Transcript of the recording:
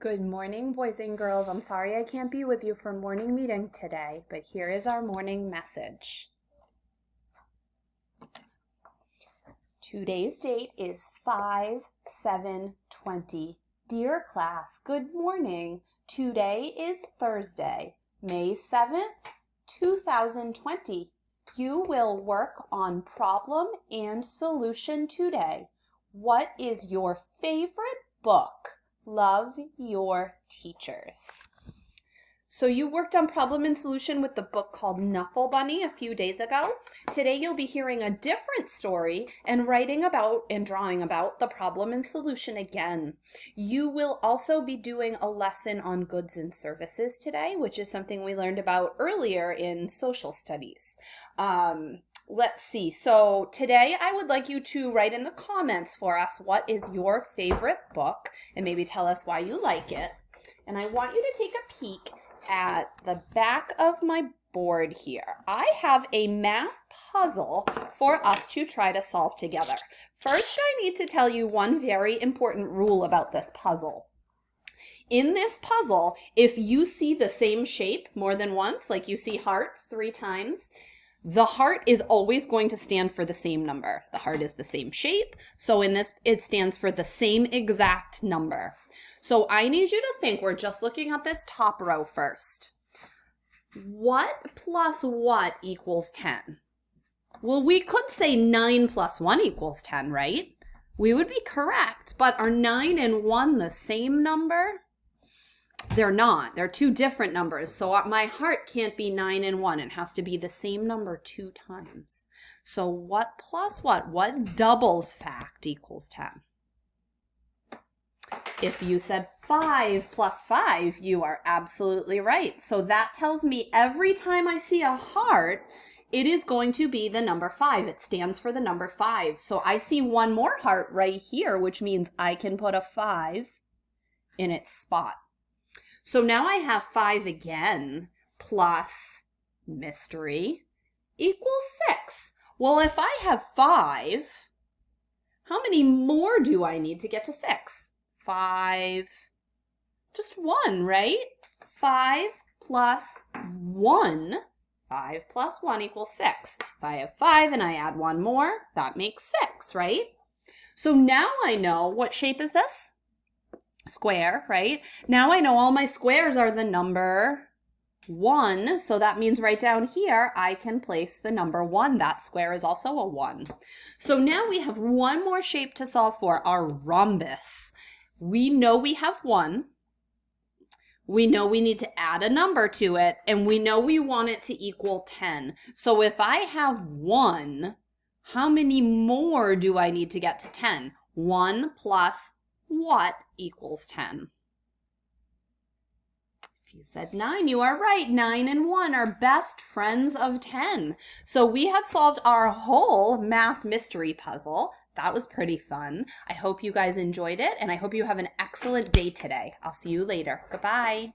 Good morning, boys and girls. I'm sorry I can't be with you for morning meeting today, but here is our morning message. Today's date is 5/7/20. Dear class, good morning. Today is Thursday, May 7th, 2020. You will work on problem and solution today. What is your favorite book? Love your teachers. So you worked on problem and solution with the book called Knuffle Bunny a few days ago. Today you'll be hearing a different story and writing about and drawing about the problem and solution again. You will also be doing a lesson on goods and services today, which is something we learned about earlier in social studies. Let's see. So today I would like you to write in the comments for us what is your favorite book and maybe tell us why you like it. And I want you to take a peek at the back of my board here. I have a math puzzle for us to try to solve together. First, I need to tell you one very important rule about this puzzle. In this puzzle, if you see the same shape more than once, like you see hearts 3 times, the heart is always going to stand for the same number. The heart is the same shape, so in this, it stands for the same exact number. So I need you to think, we're just looking at this top row first. What plus what equals 10? Well, we could say 9 plus 1 equals 10, right? We would be correct, but are 9 and 1 the same number? They're not. They're 2 different numbers. So my heart can't be 9 and 1. It has to be the same number 2 times. So what plus what? What doubles fact equals 10? If you said 5 plus 5, you are absolutely right. So that tells me every time I see a heart, it is going to be the number 5. It stands for the number 5. So I see one more heart right here, which means I can put a 5 in its spot. So now I have 5 again, plus mystery equals 6. Well, if I have 5, how many more do I need to get to 6? 5, just 1, right? 5 plus 1, 5 plus 1 equals 6. If I have 5 and I add 1 more, that makes 6, right? So now I know, what shape is this? Square, right? Now I know all my squares are the number 1, so that means right down here I can place the number 1. That square is also a 1. So now we have one more shape to solve for, our rhombus. We know we have 1. We know we need to add a number to it, and we know we want it to equal 10. So if I have 1, how many more do I need to get to 10? 1 plus what equals 10? If you said 9, you are right. 9 and 1 are best friends of 10. So we have solved our whole math mystery puzzle. That was pretty fun. I hope you guys enjoyed it, and I hope you have an excellent day today. I'll see you later. Goodbye.